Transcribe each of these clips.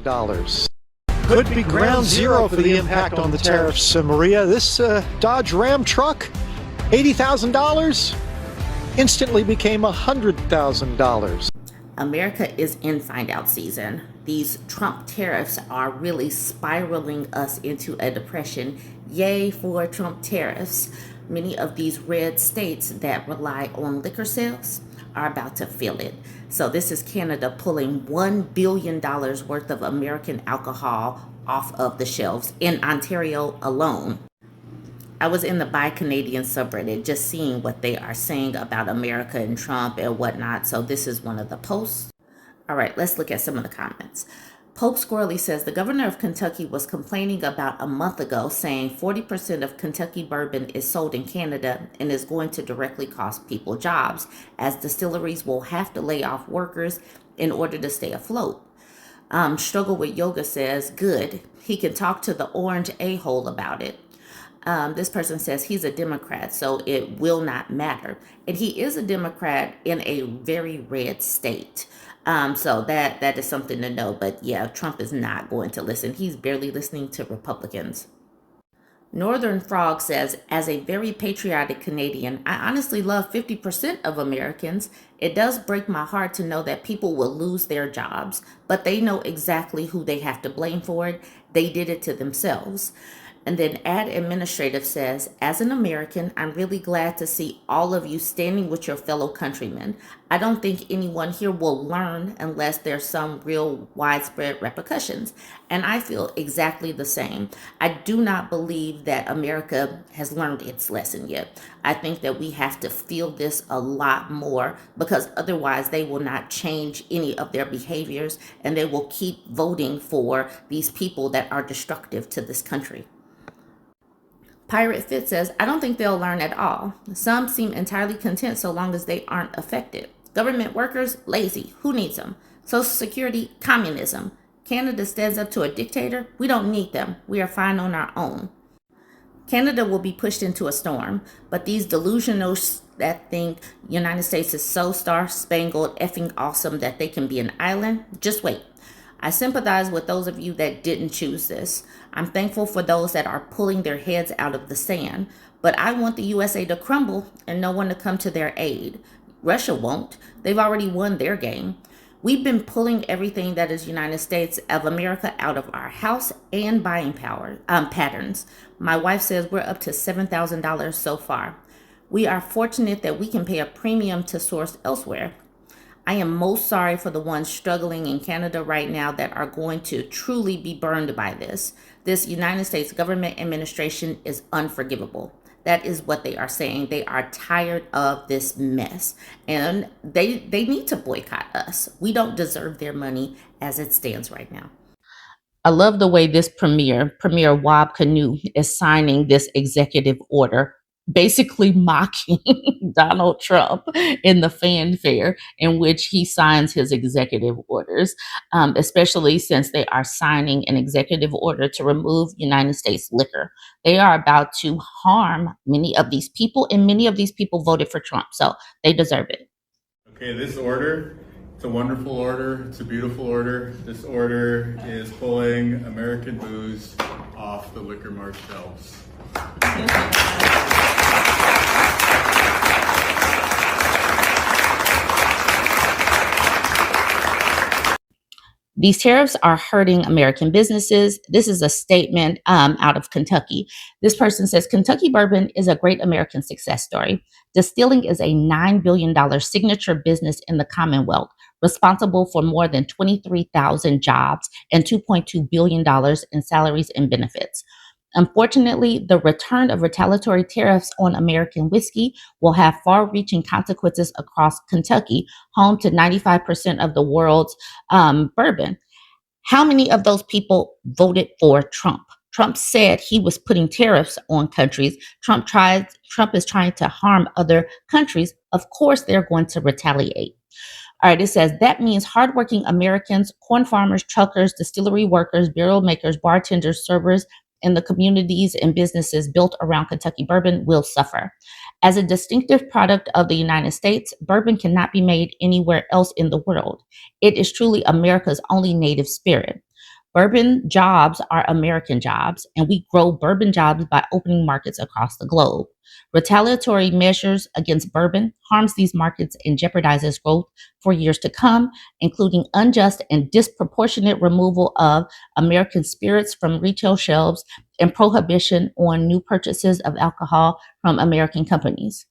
Dollars could be ground zero for the impact on the tariffs. Maria, this Dodge Ram truck, $80,000, instantly became $100,000. America is in find out season. These Trump tariffs are really spiraling us into a depression. Yay for Trump tariffs. Many of these red states that rely on liquor sales are about to feel it. So this is Canada pulling $1 billion worth of American alcohol off of the shelves in Ontario alone. I was in the Buy Canadian subreddit just seeing what they are saying about America and Trump and whatnot. So this is one of the posts. All right, let's look at some of the comments. Pope Squirrely says the governor of Kentucky was complaining about a month ago, saying 40% of Kentucky bourbon is sold in Canada and is going to directly cost people jobs, as distilleries will have to lay off workers in order to stay afloat. Struggle with Yoga says, good. He can talk to the orange a-hole about it. This person says he's a Democrat, so it will not matter. And he is a Democrat in a very red state. So that is something to know. But yeah, Trump is not going to listen. He's barely listening to Republicans. Northern Frog says, as a very patriotic Canadian, I honestly love 50% of Americans. It does break my heart to know that people will lose their jobs, but they know exactly who they have to blame for it. They did it to themselves. And then Ad Administrative says, as an American, I'm really glad to see all of you standing with your fellow countrymen. I don't think anyone here will learn unless there's some real widespread repercussions. And I feel exactly the same. I do not believe that America has learned its lesson yet. I think that we have to feel this a lot more, because otherwise they will not change any of their behaviors and they will keep voting for these people that are destructive to this country. Pirate Fit says, I don't think they'll learn at all. Some seem entirely content so long as they aren't affected. Government workers, lazy. Who needs them? Social Security, communism. Canada stands up to a dictator. We don't need them. We are fine on our own. Canada will be pushed into a storm, but these delusionals that think United States is so star-spangled effing awesome that they can be an island, just wait. I sympathize with those of you that didn't choose this. I'm thankful for those that are pulling their heads out of the sand, but I want the USA to crumble and no one to come to their aid. Russia won't. They've already won their game. We've been pulling everything that is United States of America out of our house and buying power patterns. My wife says we're up to $7,000 so far. We are fortunate that we can pay a premium to source elsewhere. I am most sorry for the ones struggling in Canada right now that are going to truly be burned by this. This United States government administration is unforgivable. That is what they are saying. They are tired of this mess, and they need to boycott us. We don't deserve their money as it stands right now. I love the way this Premier Wab Canoe is signing this executive order, basically mocking Donald Trump in the fanfare in which he signs his executive orders, especially since they are signing an executive order to remove United States liquor. They are about to harm many of these people, and many of these people voted for Trump, so they deserve it. Okay, this order, it's a wonderful order, it's a beautiful order. This order is pulling American booze off the liquor mart shelves. These tariffs are hurting American businesses. This is a statement out of Kentucky. This person says, Kentucky bourbon is a great American success story. Distilling is a $9 billion signature business in the Commonwealth, responsible for more than 23,000 jobs and $2.2 billion in salaries and benefits. Unfortunately, the return of retaliatory tariffs on American whiskey will have far-reaching consequences across Kentucky, home to 95% of the world's bourbon. How many of those people voted for Trump? Trump said he was putting tariffs on countries. Trump is trying to harm other countries. Of course, they're going to retaliate. All right, it says that means hardworking Americans, corn farmers, truckers, distillery workers, barrel makers, bartenders, servers, and the communities and businesses built around Kentucky bourbon will suffer. As a distinctive product of the United States, bourbon cannot be made anywhere else in the world. It is truly America's only native spirit. Bourbon jobs are American jobs, and we grow bourbon jobs by opening markets across the globe. Retaliatory measures against bourbon harms these markets and jeopardizes growth for years to come, including unjust and disproportionate removal of American spirits from retail shelves and prohibition on new purchases of alcohol from American companies.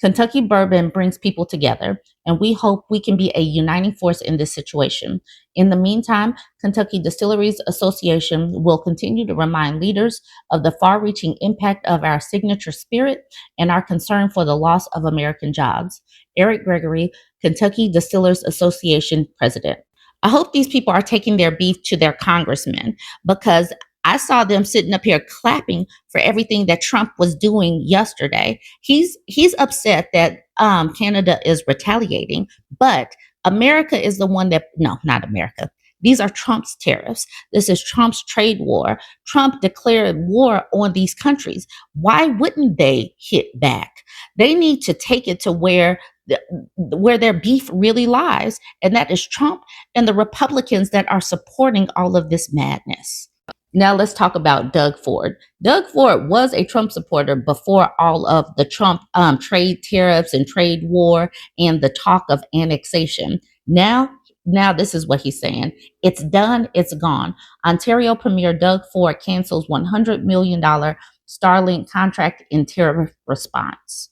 Kentucky bourbon brings people together, and we hope we can be a uniting force in this situation. In the meantime, Kentucky Distilleries Association will continue to remind leaders of the far reaching impact of our signature spirit and our concern for the loss of American jobs. Eric Gregory, Kentucky Distillers Association President. I hope these people are taking their beef to their congressmen, because I saw them sitting up here clapping for everything that Trump was doing yesterday. He's upset that Canada is retaliating, but America is the one that, no, not America. These are Trump's tariffs. This is Trump's trade war. Trump declared war on these countries. Why wouldn't they hit back? They need to take it to where their beef really lies, and that is Trump and the Republicans that are supporting all of this madness. Now let's talk about Doug Ford. Doug Ford was a Trump supporter before all of the Trump trade tariffs and trade war and the talk of annexation. Now this is what he's saying. It's done. It's gone. Ontario Premier Doug Ford cancels $100 million Starlink contract in tariff response.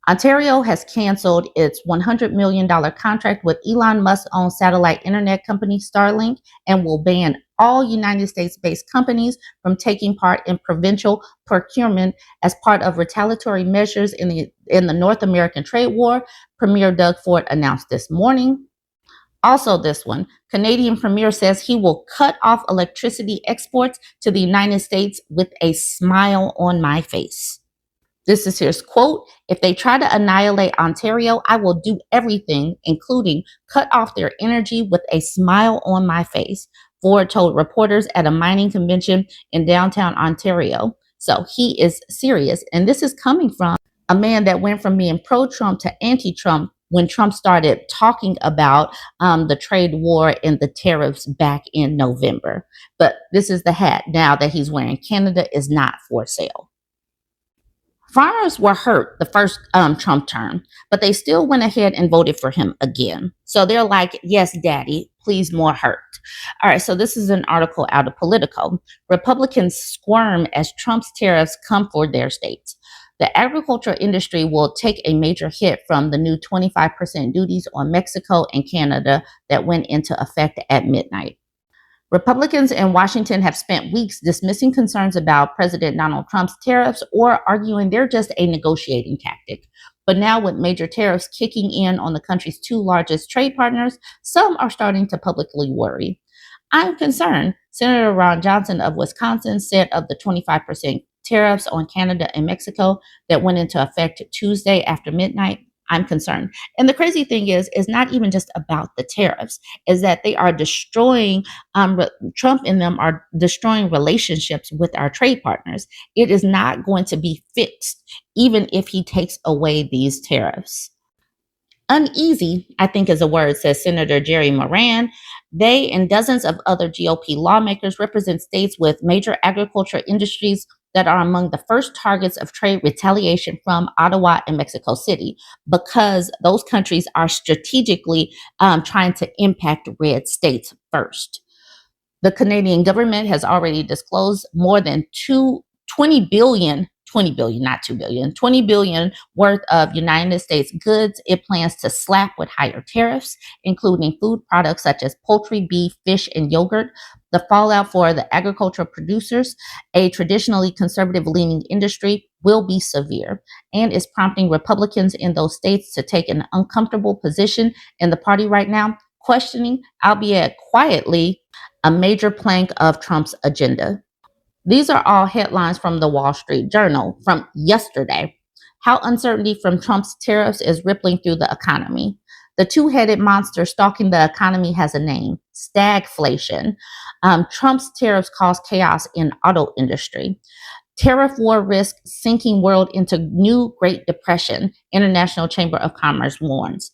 Ontario has canceled its $100 million contract with Elon Musk-owned satellite internet company Starlink and will ban all United States-based companies from taking part in provincial procurement as part of retaliatory measures in the North American trade war, Premier Doug Ford announced this morning. Also this one, Canadian Premier says he will cut off electricity exports to the United States with a smile on my face. This is his quote: "If they try to annihilate Ontario, I will do everything, including cut off their energy with a smile on my face," Ford told reporters at a mining convention in downtown Ontario. So he is serious. And this is coming from a man that went from being pro-Trump to anti-Trump when Trump started talking about the trade war and the tariffs back in November. But this is the hat now that he's wearing. Canada is not for sale. Farmers were hurt the first Trump term, but they still went ahead and voted for him again. So they're like, yes, daddy, please more hurt. All right, so this is an article out of Politico. Republicans squirm as Trump's tariffs come for their states. The agriculture industry will take a major hit from the new 25% duties on Mexico and Canada that went into effect at midnight. Republicans in Washington have spent weeks dismissing concerns about President Donald Trump's tariffs or arguing they're just a negotiating tactic. But now, with major tariffs kicking in on the country's two largest trade partners, some are starting to publicly worry. I'm concerned, Senator Ron Johnson of Wisconsin said of the 25% tariffs on Canada and Mexico that went into effect Tuesday after midnight. I'm concerned. And the crazy thing is not even just about the tariffs, is that they are destroying, Trump and them are destroying relationships with our trade partners. It is not going to be fixed, even if he takes away these tariffs. Uneasy, I think is a word, says Senator Jerry Moran. They and dozens of other GOP lawmakers represent states with major agriculture industries that are among the first targets of trade retaliation from Ottawa and Mexico City, because those countries are strategically trying to impact red states first. The Canadian government has already disclosed more than 20 billion, not 2 billion, 20 billion worth of United States goods it plans to slap with higher tariffs, including food products such as poultry, beef, fish, and yogurt. The fallout for the agricultural producers, a traditionally conservative-leaning industry, will be severe and is prompting Republicans in those states to take an uncomfortable position in the party right now, questioning, albeit quietly, a major plank of Trump's agenda. These are all headlines from the Wall Street Journal from yesterday. How uncertainty from Trump's tariffs is rippling through the economy. The two-headed monster stalking the economy has a name: stagflation. Trump's tariffs cause chaos in auto industry. Tariff war risk sinking world into new Great Depression, International Chamber of Commerce warns.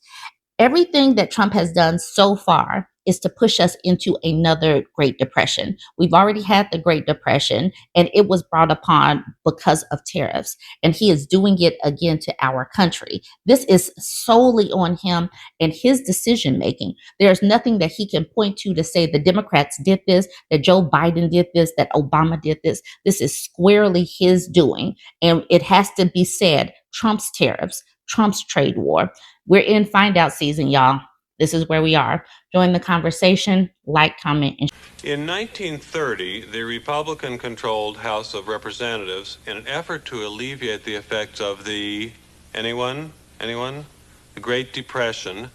Everything that Trump has done so far is to push us into another Great Depression. We've already had the Great Depression, and it was brought upon because of tariffs. And he is doing it again to our country. This is solely on him and his decision making. There's nothing that he can point to say the Democrats did this, that Joe Biden did this, that Obama did this. This is squarely his doing. And it has to be said, Trump's tariffs, Trump's trade war. We're in find out season, y'all. This is where we are. Join the conversation, like, comment, and In 1930, the Republican-controlled House of Representatives, in an effort to alleviate the effects of the, anyone? The Great Depression,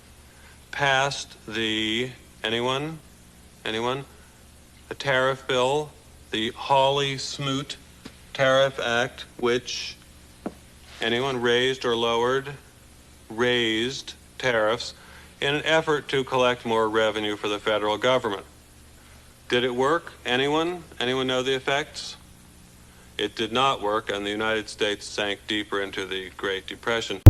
passed the, anyone? The tariff bill, the Hawley-Smoot Tariff Act, which, anyone, raised or lowered? Raised tariffs in an effort to collect more revenue for the federal government. Did it work? Anyone? Anyone know the effects? It did not work, and the United States sank deeper into the Great Depression.